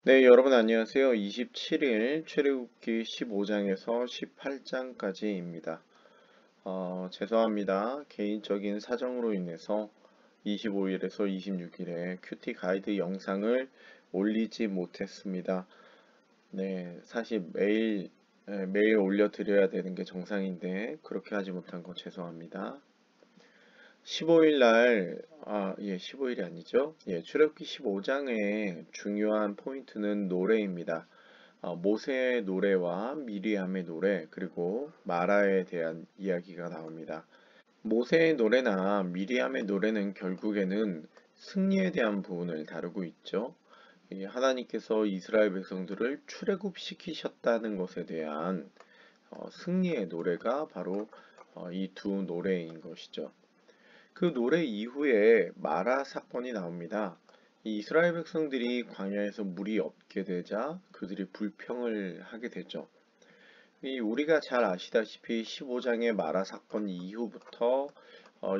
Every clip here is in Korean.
네, 여러분 안녕하세요. 27일 출애굽기 15장에서 18장까지입니다. 죄송합니다. 개인적인 사정으로 인해서 25일에서 26일에 큐티 가이드 영상을 올리지 못했습니다. 네, 사실 매일 올려드려야 되는 게 정상인데 그렇게 하지 못한 거 죄송합니다. 15일 날, 15일이 아니죠. 출애굽기 15장의 중요한 포인트는 노래입니다. 모세의 노래와 미리암의 노래, 그리고 마라에 대한 이야기가 나옵니다. 모세의 노래나 미리암의 노래는 결국에는 승리에 대한 부분을 다루고 있죠. 하나님께서 이스라엘 백성들을 출애굽시키셨다는 것에 대한 승리의 노래가 바로 이 두 노래인 것이죠. 그 노래 이후에 마라 사건이 나옵니다. 이 이스라엘 백성들이 광야에서 물이 없게 되자 그들이 불평을 하게 되죠. 우리가 잘 아시다시피 15장의 마라 사건 이후부터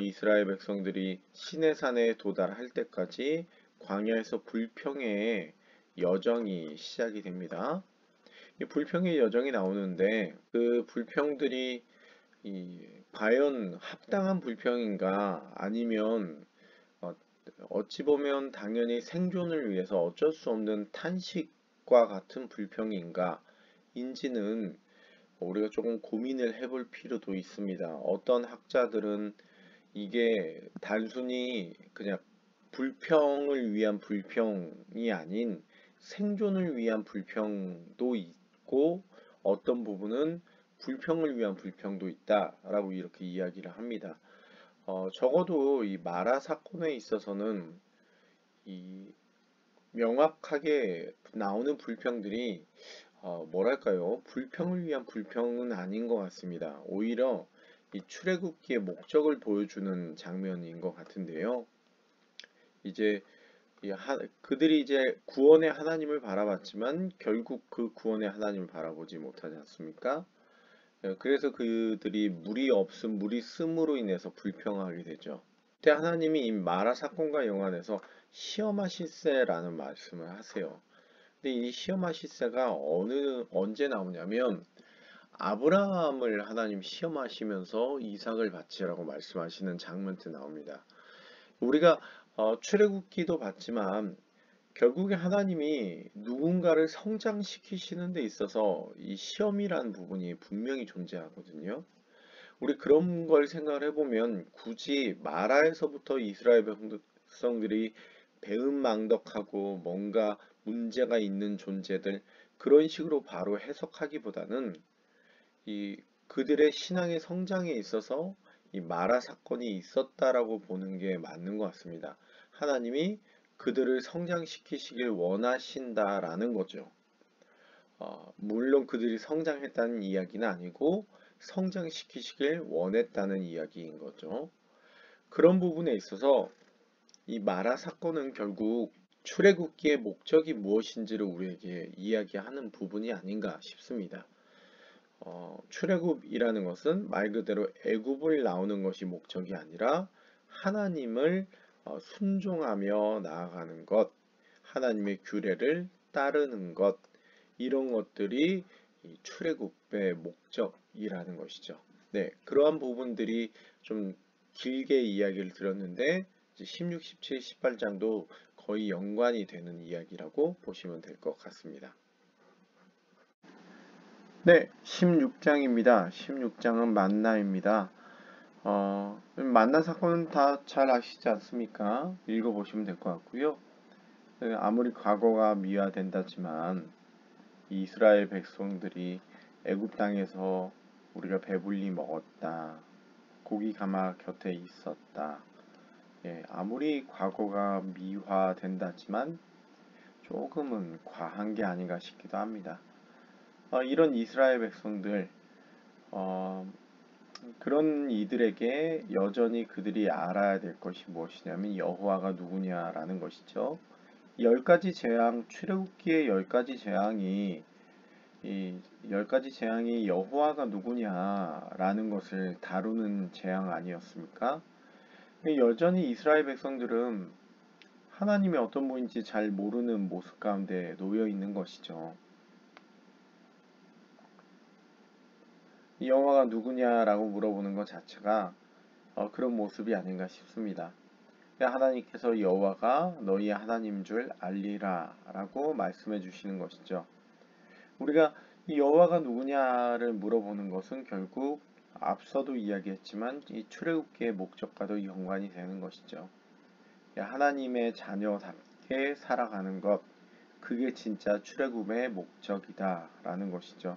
이스라엘 백성들이 시내산에 도달할 때까지 광야에서 불평의 여정이 시작이 됩니다. 이 불평의 여정이 나오는데 그 불평들이 과연 합당한 불평인가 아니면 어, 어찌 보면 당연히 생존을 위해서 어쩔 수 없는 탄식과 같은 불평인가 인지는 우리가 조금 고민을 해볼 필요도 있습니다. 어떤 학자들은 이게 단순히 그냥 불평을 위한 불평이 아닌 생존을 위한 불평도 있고 어떤 부분은 불평을 위한 불평도 있다라고 이렇게 이야기를 합니다. 적어도 이 마라 사건에 있어서는 이 명확하게 나오는 불평들이 뭐랄까요? 불평을 위한 불평은 아닌 것 같습니다. 오히려 이 출애굽기의 목적을 보여주는 장면인 것 같은데요. 이제 그들이 이제 구원의 하나님을 바라봤지만 결국 그 구원의 하나님을 바라보지 못하지 않습니까? 그래서 그들이 물이 없음, 물이 씀으로 인해서 불평하게 되죠. 그때 하나님이 이 마라 사건과 연관해서 시험하실세라는 말씀을 하세요. 근데 이 시험하실세가 언제 나오냐면 아브라함을 하나님 시험하시면서 이삭을 바치라고 말씀하시는 장면 때 나옵니다. 우리가 출애굽기도 봤지만 결국에 하나님이 누군가를 성장시키시는 데 있어서 이 시험이라는 부분이 분명히 존재하거든요. 우리 그런 걸 생각을 해보면 굳이 마라에서부터 이스라엘 백성들이 배은망덕하고 뭔가 문제가 있는 존재들 그런 식으로 바로 해석하기보다는 이 그들의 신앙의 성장에 있어서 이 마라 사건이 있었다라고 보는 게 맞는 것 같습니다. 하나님이 그들을 성장시키시길 원하신다라는 거죠. 물론 그들이 성장했다는 이야기는 아니고 성장시키시길 원했다는 이야기인 거죠. 그런 부분에 있어서 이 마라 사건은 결국 출애굽기의 목적이 무엇인지를 우리에게 이야기하는 부분이 아닌가 싶습니다. 출애굽이라는 것은 말 그대로 애굽을 나오는 것이 목적이 아니라 하나님을 순종하며 나아가는 것, 하나님의 규례를 따르는 것, 이런 것들이 이 출애굽의 목적이라는 것이죠. 네, 그러한 부분들이 좀 길게 이야기를 들었는데 16, 17, 18장도 거의 연관이 되는 이야기라고 보시면 될 것 같습니다. 네, 16장입니다. 16장은 만나입니다. 만나 사건은 다 잘 아시지 않습니까? 읽어보시면 될 것 같고요. 아무리 과거가 미화된다지만 이스라엘 백성들이 애굽 땅에서 우리가 배불리 먹었다. 고기 가마 곁에 있었다. 아무리 과거가 미화된다지만 조금은 과한 게 아닌가 싶기도 합니다. 이런 이스라엘 백성들, 어, 그런 이들에게 여전히 그들이 알아야 될 것이 무엇이냐면 여호와가 누구냐라는 것이죠. 열 가지 재앙, 출애굽기의 열 가지 재앙이 이 열 가지 재앙이 여호와가 누구냐라는 것을 다루는 재앙 아니었습니까? 여전히 이스라엘 백성들은 하나님이 어떤 분인지 잘 모르는 모습 가운데 놓여 있는 것이죠. 이 여호와가 누구냐라고 물어보는 것 자체가 그런 모습이 아닌가 싶습니다. 하나님께서 여호와가 너희의 하나님인 줄 알리라 라고 말씀해 주시는 것이죠. 우리가 이 여호와가 누구냐를 물어보는 것은 결국 앞서도 이야기했지만 이 출애굽기의 목적과도 연관이 되는 것이죠. 하나님의 자녀답게 살아가는 것, 그게 진짜 출애굽의 목적이다 라는 것이죠.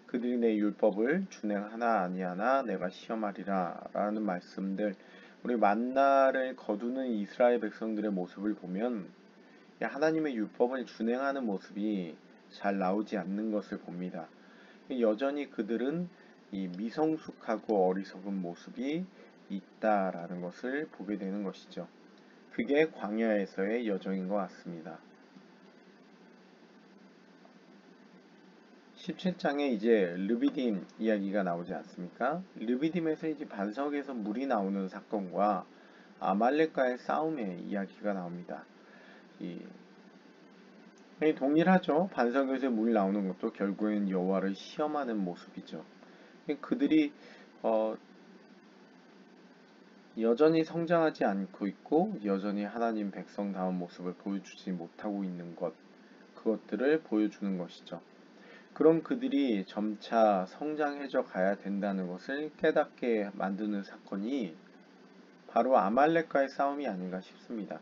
그들이 내 율법을 준행하나 아니하나 내가 시험하리라 라는 말씀들, 우리 만나를 거두는 이스라엘 백성들의 모습을 보면 하나님의 율법을 준행하는 모습이 잘 나오지 않는 것을 봅니다. 여전히 그들은 이 미성숙하고 어리석은 모습이 있다라는 것을 보게 되는 것이죠. 그게 광야에서의 여정인 것 같습니다. 17장에 이제 르비딤 이야기가 나오지 않습니까? 르비딤에서 이제 반석에서 물이 나오는 사건과 아말렉과의 싸움의 이야기가 나옵니다. 동일하죠. 반석에서 물 나오는 것도 결국엔 여호와를 시험하는 모습이죠. 그들이 여전히 성장하지 않고 있고 여전히 하나님 백성다운 모습을 보여주지 못하고 있는 것, 그것들을 보여주는 것이죠. 그런 그들이 점차 성장해져 가야 된다는 것을 깨닫게 만드는 사건이 바로 아말렉과의 싸움이 아닌가 싶습니다.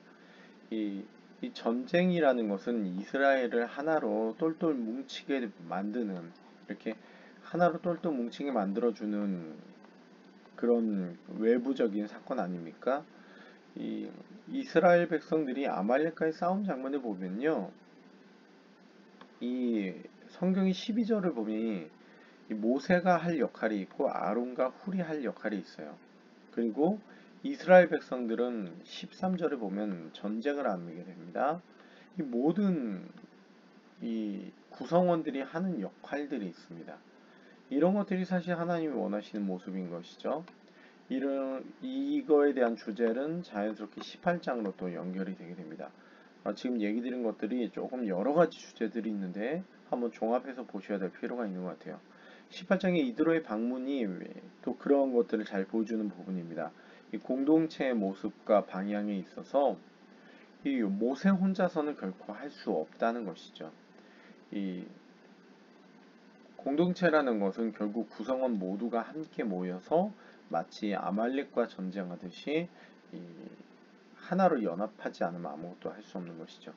이, 이 전쟁이라는 것은 이스라엘을 하나로 똘똘 뭉치게 만드는, 이렇게 하나로 똘똘 뭉치게 만들어주는 그런 외부적인 사건 아닙니까? 이 이스라엘 백성들이 아말렉과의 싸움 장면을 보면요, 이 성경의 12절을 보니 이 모세가 할 역할이 있고 아론과 훌이 할 역할이 있어요. 그리고 이스라엘 백성들은 13절을 보면 전쟁을 나누게 됩니다. 이 모든 이 구성원들이 하는 역할들이 있습니다. 이런 것들이 사실 하나님이 원하시는 모습인 것이죠. 이거에 대한 주제는 자연스럽게 18장으로 또 연결이 되게 됩니다. 지금 얘기 드린 것들이 조금 여러 가지 주제들이 있는데 한번 종합해서 보셔야 될 필요가 있는 것 같아요. 18장의 이드로의 방문이 또 그런 것들을 잘 보여주는 부분입니다. 이 공동체의 모습과 방향에 있어서 이 모세 혼자서는 결코 할 수 없다는 것이죠. 이 공동체라는 것은 결국 구성원 모두가 함께 모여서 마치 아말렉과 전쟁하듯이 이 하나로 연합하지 않으면 아무것도 할 수 없는 것이죠.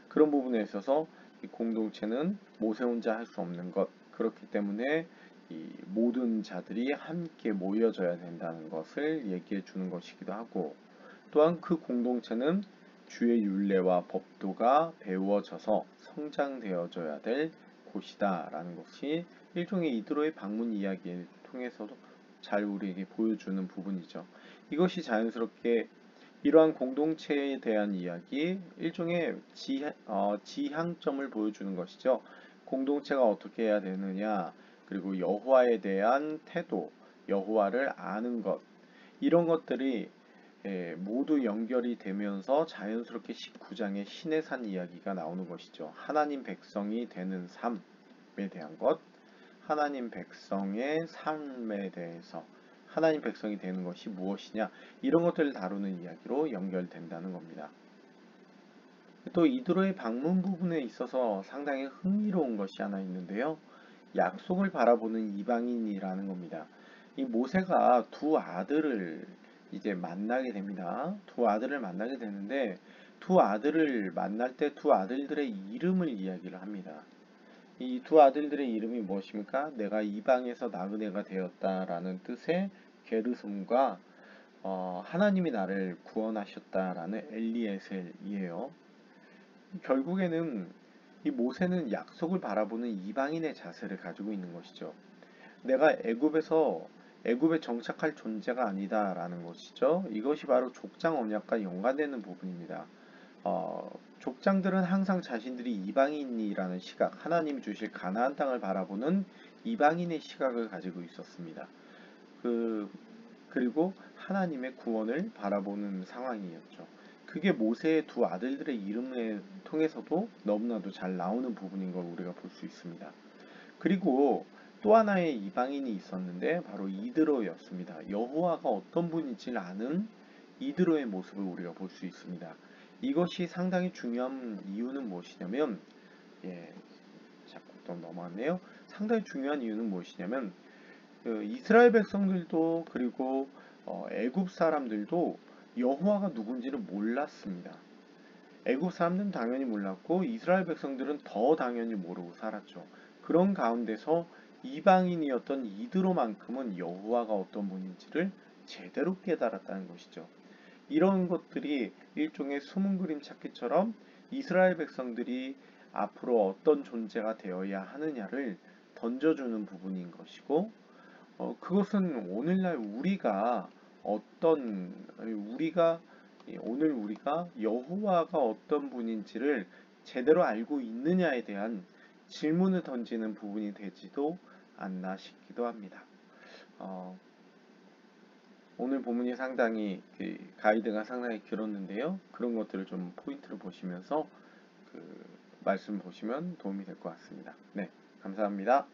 그런 부분에 있어서 이 공동체는 모세 혼자 할 수 없는 것, 그렇기 때문에 이 모든 자들이 함께 모여져야 된다는 것을 얘기해 주는 것이기도 하고, 또한 그 공동체는 주의 율례와 법도가 배워져서 성장되어져야 될 곳이다 라는 것이 일종의 이드로의 방문 이야기를 통해서도 잘 우리에게 보여주는 부분이죠. 이것이 자연스럽게 이러한 공동체에 대한 이야기, 일종의 지향점을 보여주는 것이죠. 공동체가 어떻게 해야 되느냐, 그리고 여호와에 대한 태도, 여호와를 아는 것, 이런 것들이 모두 연결이 되면서 자연스럽게 19장의 신의 산 이야기가 나오는 것이죠. 하나님 백성이 되는 삶에 대한 것, 하나님 백성의 삶에 대해서 하나님 백성이 되는 것이 무엇이냐, 이런 것들을 다루는 이야기로 연결된다는 겁니다. 또 이드로의 방문 부분에 있어서 상당히 흥미로운 것이 하나 있는데요. 약속을 바라보는 이방인이라는 겁니다. 이 모세가 두 아들을 이제 만나게 됩니다. 두 아들을 만나게 되는데 두 아들을 만날 때 두 아들들의 이름을 이야기를 합니다. 이 두 아들들의 이름이 무엇입니까? 내가 이방에서 나그네가 되었다라는 뜻의 게르솜과 하나님이 나를 구원하셨다라는 엘리에셀이에요. 결국에는 이 모세는 약속을 바라보는 이방인의 자세를 가지고 있는 것이죠. 내가 애굽에 정착할 존재가 아니다라는 것이죠. 이것이 바로 족장 언약과 연관되는 부분입니다. 족장들은 항상 자신들이 이방인이라는 시각, 하나님이 주실 가나안 땅을 바라보는 이방인의 시각을 가지고 있었습니다. 그리고 하나님의 구원을 바라보는 상황이었죠. 그게 모세의 두 아들들의 이름을 통해서도 너무나도 잘 나오는 부분인 걸 우리가 볼 수 있습니다. 그리고 또 하나의 이방인이 있었는데 바로 이드로였습니다. 여호와가 어떤 분인지를 아는 이드로의 모습을 우리가 볼 수 있습니다. 이것이 상당히 중요한 이유는 무엇이냐면, 예, 자꾸 또 넘어갔네요. 상당히 중요한 이유는 무엇이냐면, 그 이스라엘 백성들도 그리고 애굽 사람들도 여호와가 누군지를 몰랐습니다. 애굽 사람들은 당연히 몰랐고 이스라엘 백성들은 더 당연히 모르고 살았죠. 그런 가운데서 이방인이었던 이드로만큼은 여호와가 어떤 분인지를 제대로 깨달았다는 것이죠. 이런 것들이 일종의 숨은 그림 찾기처럼 이스라엘 백성들이 앞으로 어떤 존재가 되어야 하느냐를 던져주는 부분인 것이고, 그것은 오늘날 우리가 오늘 우리가 여호와가 어떤 분인지를 제대로 알고 있느냐에 대한 질문을 던지는 부분이 되지도 않나 싶기도 합니다. 어, 오늘 본문이 상당히 가이드가 상당히 길었는데요. 그런 것들을 좀 포인트로 보시면서 그 말씀 보시면 도움이 될 것 같습니다. 네, 감사합니다.